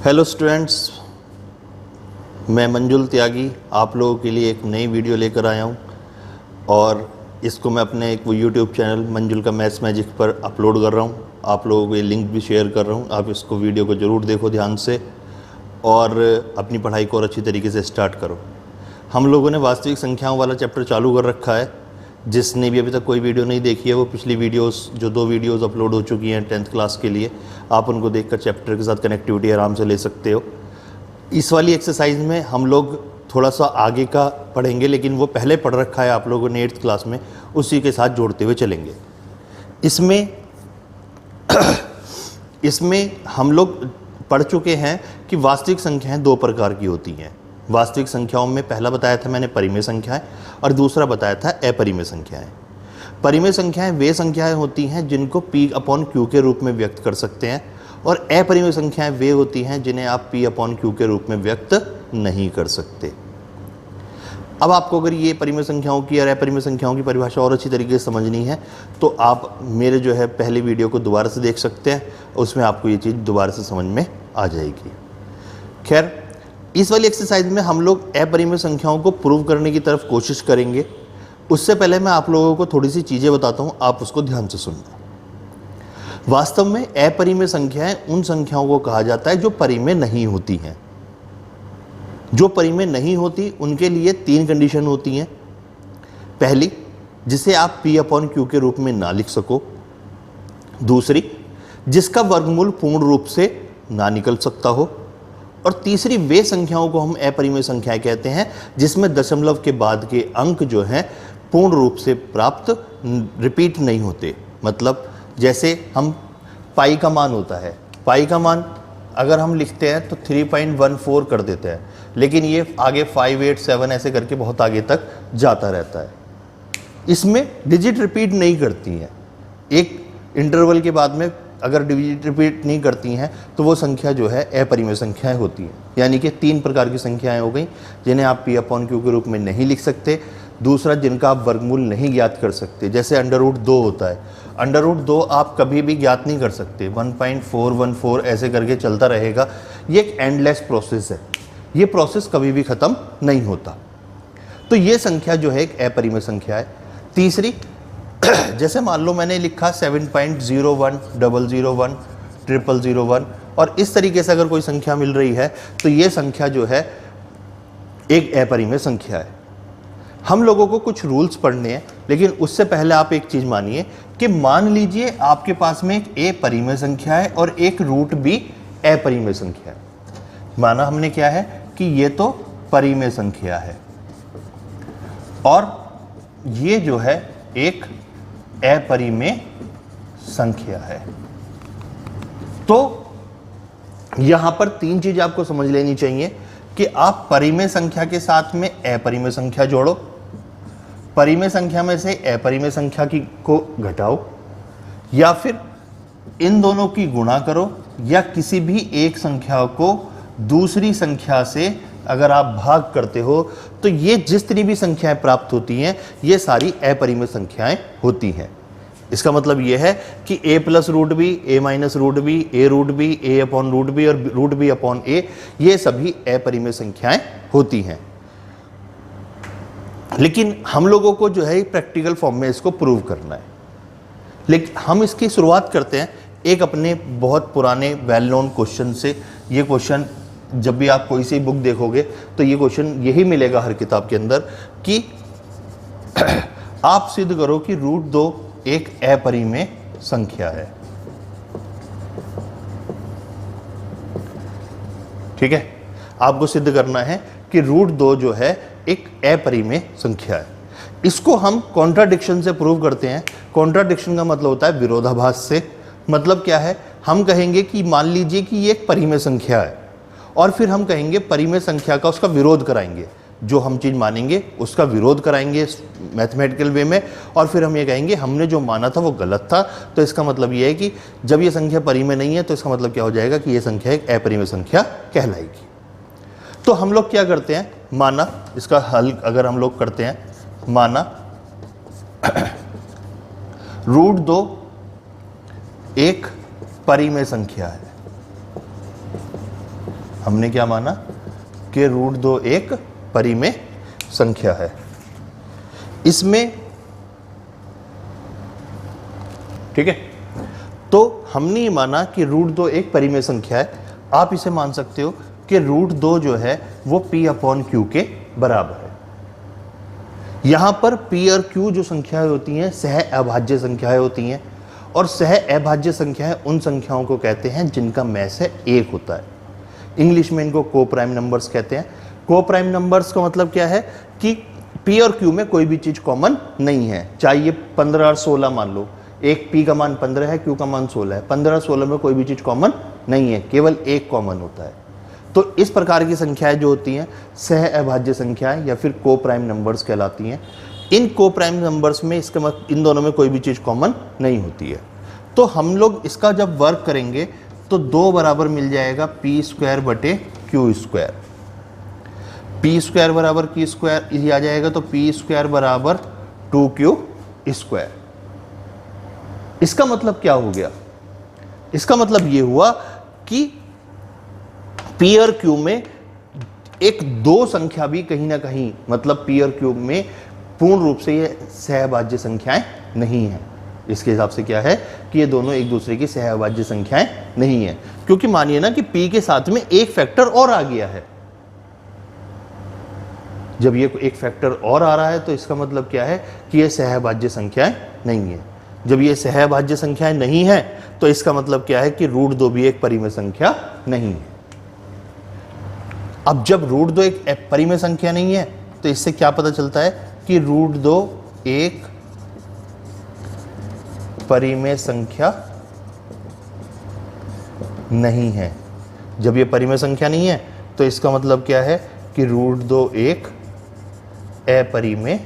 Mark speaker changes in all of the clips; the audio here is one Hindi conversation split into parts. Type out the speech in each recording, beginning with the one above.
Speaker 1: हेलो स्टूडेंट्स, मैं मंजुल त्यागी आप लोगों के लिए एक नई वीडियो लेकर आया हूँ और इसको मैं अपने एक यूट्यूब चैनल मंजुल का मैथ्स मैजिक पर अपलोड कर रहा हूँ। आप लोगों को ये लिंक भी शेयर कर रहा हूँ। आप इसको वीडियो को ज़रूर देखो ध्यान से और अपनी पढ़ाई को और अच्छी तरीके से स्टार्ट करो। हम लोगों ने वास्तविक संख्याओं वाला चैप्टर चालू कर रखा है। जिसने भी अभी तक कोई वीडियो नहीं देखी है वो पिछली वीडियोस जो 2 वीडियोस अपलोड हो चुकी हैं 10th क्लास के लिए, आप उनको देखकर चैप्टर के साथ कनेक्टिविटी आराम से ले सकते हो। इस वाली एक्सरसाइज में हम लोग थोड़ा सा आगे का पढ़ेंगे, लेकिन वो पहले पढ़ रखा है आप लोगों ने 8th क्लास में, उसी के साथ जोड़ते हुए चलेंगे। इसमें हम लोग पढ़ चुके हैं कि वास्तविक संख्याएं 2 प्रकार की होती हैं। वास्तविक संख्याओं में पहला बताया था मैंने परिमेय संख्याएं और दूसरा बताया था अपरिमेय संख्याएं। परिमेय संख्याएं वे संख्याएं होती हैं जिनको P/Q के रूप में व्यक्त कर सकते हैं और अपरिमेय संख्याएं वे होती हैं जिन्हें आप P/Q के रूप में व्यक्त नहीं कर सकते। अब आपको अगर ये परिमेय संख्याओं की और अपरिमेय संख्याओं की परिभाषा और अच्छी तरीके से समझनी है तो आप मेरे जो है पहली वीडियो को दोबारा से देख सकते हैं, उसमें आपको ये चीज़ दोबारा से समझ में आ जाएगी। खैर, इस वाली एक्सरसाइज में हम लोग अपरिमेय संख्याओं को प्रूव करने की तरफ कोशिश करेंगे। उससे पहले मैं आप लोगों को थोड़ी सी चीज़ें बताता हूँ, आप उसको ध्यान से सुनना। वास्तव में अपरिमेय संख्याएं उन संख्याओं को कहा जाता है जो परिमेय नहीं होती हैं। जो परिमेय नहीं होती उनके लिए 3 कंडीशन होती हैं। पहली, जिसे आप P/Q के रूप में ना लिख सको। दूसरी, जिसका वर्गमूल पूर्ण रूप से ना निकल सकता हो। और तीसरी, वे संख्याओं को हम अपरिमेय संख्याएं कहते हैं जिसमें दशमलव के बाद के अंक जो हैं पूर्ण रूप से प्राप्त रिपीट नहीं होते। मतलब जैसे हम पाई का मान होता है, पाई का मान अगर हम लिखते हैं तो 3.14 कर देते हैं, लेकिन ये आगे 5, 8, 7 ऐसे करके बहुत आगे तक जाता रहता है। इसमें डिजिट रिपीट नहीं करती हैं। एक इंटरवल के बाद में अगर डिजिट रिपीट नहीं करती हैं तो वो संख्या जो है अपरिमेय संख्याएं होती हैं। यानी कि 3 प्रकार की संख्याएं हो गई जिन्हें आप P/Q के रूप में नहीं लिख सकते। दूसरा, जिनका आप वर्गमूल नहीं ज्ञात कर सकते, जैसे √2 होता है। √2 आप कभी भी ज्ञात नहीं कर सकते, 1.414 ऐसे करके चलता रहेगा। ये एक एंडलेस प्रोसेस है, ये प्रोसेस कभी भी ख़त्म नहीं होता। तो ये संख्या जो है एक अपरिमेय संख्या है। तीसरी, जैसे मान लो मैंने लिखा 7.01, 001, 0001 और इस तरीके से अगर कोई संख्या मिल रही है तो ये संख्या जो है एक अपरिमेय संख्या है। हम लोगों को कुछ रूल्स पढ़ने हैं, लेकिन उससे पहले आप एक चीज़ मानिए कि मान लीजिए आपके पास में एक अपरिमेय संख्या है और एक रूट भी अपरिमेय संख्या है। माना हमने क्या है कि ये तो परिमेय संख्या है और ये जो है एक अपरिमेय संख्या है। तो यहां पर 3 चीज आपको समझ लेनी चाहिए कि आप परिमेय संख्या के साथ में अपरिमेय संख्या जोड़ो, परिमेय संख्या में से अपरिमेय संख्या को घटाओ, या फिर इन दोनों की गुणा करो, या किसी भी एक संख्या को दूसरी संख्या से अगर आप भाग करते हो तो ये जितनी भी संख्याएं प्राप्त होती हैं ये सारी अपरिमेय संख्याएं होती हैं। इसका मतलब ये है कि a + √b, a - √b, a √b, a/√b और √b/a ये सभी अपरिमेय संख्याएं होती हैं। लेकिन हम लोगों को जो है प्रैक्टिकल फॉर्म में इसको प्रूव करना है। लेकिन हम इसकी शुरुआत करते हैं एक अपने बहुत पुराने वेल नोन क्वेश्चन से। ये क्वेश्चन जब भी आप कोई सी बुक देखोगे तो ये क्वेश्चन यही मिलेगा हर किताब के अंदर कि आप सिद्ध करो कि √2 एक अपरिमेय संख्या है। ठीक है, आपको सिद्ध करना है कि √2 जो है एक अपरिमेय संख्या है। इसको हम कॉन्ट्राडिक्शन से प्रूव करते हैं। कॉन्ट्राडिक्शन का मतलब होता है विरोधाभास से। मतलब क्या है, हम कहेंगे कि मान लीजिए कि ये एक परिमेय संख्या है और फिर हम कहेंगे परिमेय संख्या का उसका विरोध कराएंगे। जो हम चीज़ मानेंगे उसका विरोध कराएंगे मैथमेटिकल वे में, और फिर हम ये कहेंगे हमने जो माना था वो गलत था। तो इसका मतलब ये है कि जब ये संख्या परिमेय नहीं है तो इसका मतलब क्या हो जाएगा कि ये संख्या एक अपरिमेय संख्या कहलाएगी। तो हम लोग क्या करते हैं, माना इसका हल अगर हम लोग करते हैं, माना √2 एक परिमेय संख्या है। हमने क्या माना कि √2 एक परिमेय संख्या है। इसमें ठीक है, तो हमने ये माना कि √2 एक परिमेय संख्या है। आप इसे मान सकते हो कि √2 जो है वो P/Q के बराबर है। यहां पर P और Q जो संख्याएं होती हैं सह अभाज्य संख्याएं होती हैं, और सह अभाज्य संख्याएं उन संख्याओं को कहते हैं जिनका मैसे 1 होता है। इंग्लिश में इनको को प्राइम नंबर्स कहते हैं। को प्राइम नंबर्स का मतलब क्या है कि P और Q में कोई भी चीज कॉमन नहीं है, चाहे ये 15 और 16 मान लो, एक P का मान 15 है, Q का मान 16 है, 15-16 में कोई भी चीज कॉमन नहीं है, केवल एक कॉमन होता है। तो इस प्रकार की संख्याएं जो होती हैं सह अभाज्य संख्याएं या फिर को प्राइम नंबर्स कहलाती हैं। इन को प्राइम नंबर्स में इसका इन दोनों में कोई भी चीज कॉमन नहीं होती है। तो हम लोग इसका जब वर्क करेंगे तो 2 बराबर मिल जाएगा P² बटे Q²। P² बराबर Q² ये आ जाएगा, तो P² बराबर 2Q²। इसका मतलब क्या हो गया? इसका मतलब ये हुआ कि P और Q में एक 2 संख्या भी कहीं ना कहीं, मतलब P और Q में पूर्ण रूप से ये सहअभाज्य संख्याएं नहीं है। इसके हिसाब से क्या है कि ये दोनों एक दूसरे की सहअभाज्य संख्याएं नहीं है, क्योंकि मानिए ना कि P के साथ में एक फैक्टर और आ गया है। जब ये एक फैक्टर और आ रहा है तो इसका मतलब क्या है कि ये सहअभाज्य संख्याएं नहीं है। जब ये सहअभाज्य संख्याएं नहीं है तो इसका मतलब क्या है कि √2 भी एक परिमेय संख्या नहीं है। अब जब √2 एक परिमेय संख्या नहीं है तो इससे क्या पता चलता है कि √2 एक परिमेय संख्या नहीं है। जब ये परिमेय संख्या नहीं है तो इसका मतलब क्या है कि √2 एक अपरिमेय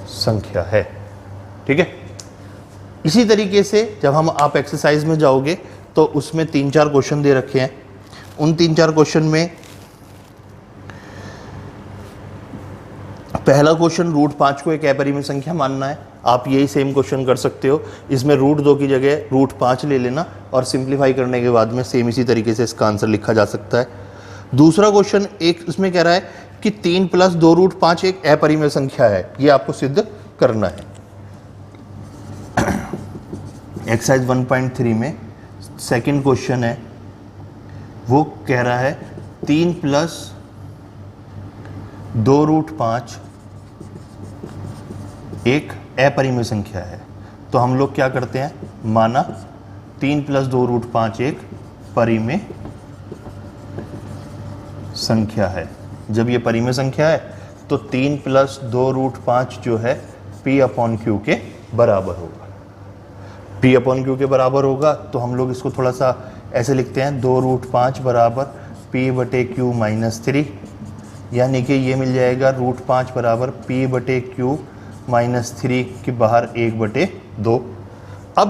Speaker 1: संख्या है। ठीक है, इसी तरीके से जब आप एक्सरसाइज में जाओगे तो उसमें 3-4 क्वेश्चन दे रखे हैं। उन 3-4 क्वेश्चन में पहला क्वेश्चन √5 को एक अपरिमेय संख्या मानना है। आप यही सेम क्वेश्चन कर सकते हो, इसमें √2 की जगह √5 ले लेना और सिंप्लीफाई करने के बाद में सेम इसी तरीके से इसका आंसर लिखा जा सकता है। दूसरा क्वेश्चन एक इसमें कह रहा है कि 3 + 2 √5 एक अपरिमेय संख्या है, ये आपको सिद्ध करना है। एक्सरसाइज 1.3 में सेकंड क्वेश्चन है, वो कह रहा है 3 + 2 √5 एक अपरिमेय संख्या है। तो हम लोग क्या करते हैं, माना 3 + 2 √5 एक परिमेय संख्या है। जब ये परिमेय संख्या है तो 3 + 2 √5 जो है P/Q के बराबर होगा। P/Q के बराबर होगा तो हम लोग इसको थोड़ा सा ऐसे लिखते हैं, 2 √5 बराबर P/Q - 3, यानी कि ये मिल जाएगा √5 बराबर P/Q - 3 के बाहर 1/2। अब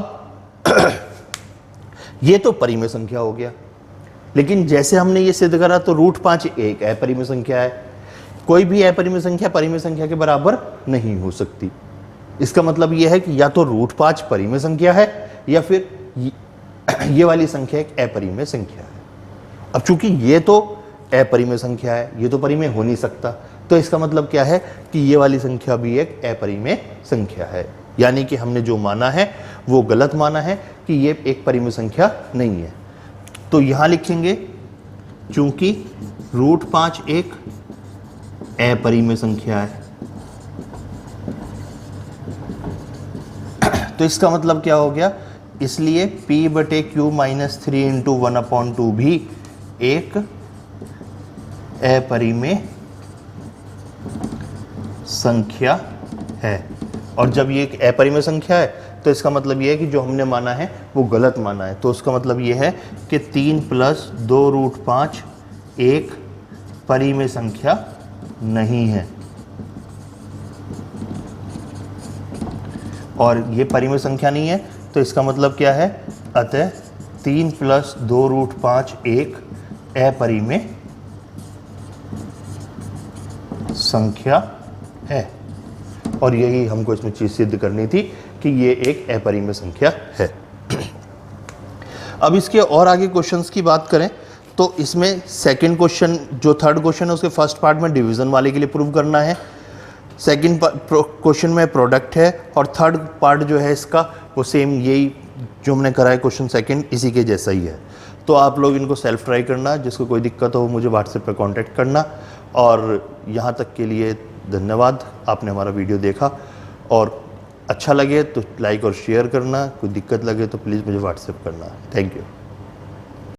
Speaker 1: ये तो परिमेय संख्या हो गया, लेकिन जैसे हमने ये सिद्ध करा तो √5 एक अपरिमेय संख्या है। कोई भी अपरिमेय संख्या परिमेय संख्या के बराबर नहीं हो सकती। इसका मतलब यह है कि या तो √5 परिमेय संख्या है या फिर ये वाली संख्या एक अपरिमेय संख्या है। अब चूंकि ये तो अपरिमेय संख्या है, ये तो परिमेय हो नहीं सकता, तो इसका मतलब क्या है कि ये वाली संख्या भी एक अपरिमेय संख्या है। यानी कि हमने जो माना है वो गलत माना है कि ये एक परिमेय संख्या नहीं है। तो यहां लिखेंगे चूंकि √5 एक अपरिमेय संख्या है, तो इसका मतलब क्या हो गया, इसलिए P/Q - 3 × 1/2 भी एक अपरिमेय संख्या है। और जब ये एक अपरिमेय संख्या है तो इसका मतलब ये है कि जो हमने माना है वो गलत माना है। तो उसका मतलब ये है कि 3 + 2 √5 एक परिमेय संख्या नहीं है, और ये परिमेय संख्या नहीं है तो इसका मतलब क्या है, अतः 3 + 2 √5 एक अपरिमेय संख्या है। और यही हमको इसमें चीज सिद्ध करनी थी कि ये एक अपरिमेय संख्या है। अब इसके और आगे क्वेश्चंस की बात करें तो इसमें सेकंड क्वेश्चन, जो थर्ड क्वेश्चन है उसके फर्स्ट पार्ट में डिवीज़न वाले के लिए प्रूव करना है, सेकंड क्वेश्चन में प्रोडक्ट है, और थर्ड पार्ट जो है इसका वो सेम यही जो हमने करा है क्वेश्चन सेकंड, इसी के जैसा ही है। तो आप लोग इनको सेल्फ ट्राई करना, जिसको कोई दिक्कत हो मुझे व्हाट्सएप पे कांटेक्ट करना। और यहाँ तक के लिए धन्यवाद, आपने हमारा वीडियो देखा, और अच्छा लगे तो लाइक और शेयर करना, कोई दिक्कत लगे तो प्लीज़ मुझे व्हाट्सएप करना। Thank you.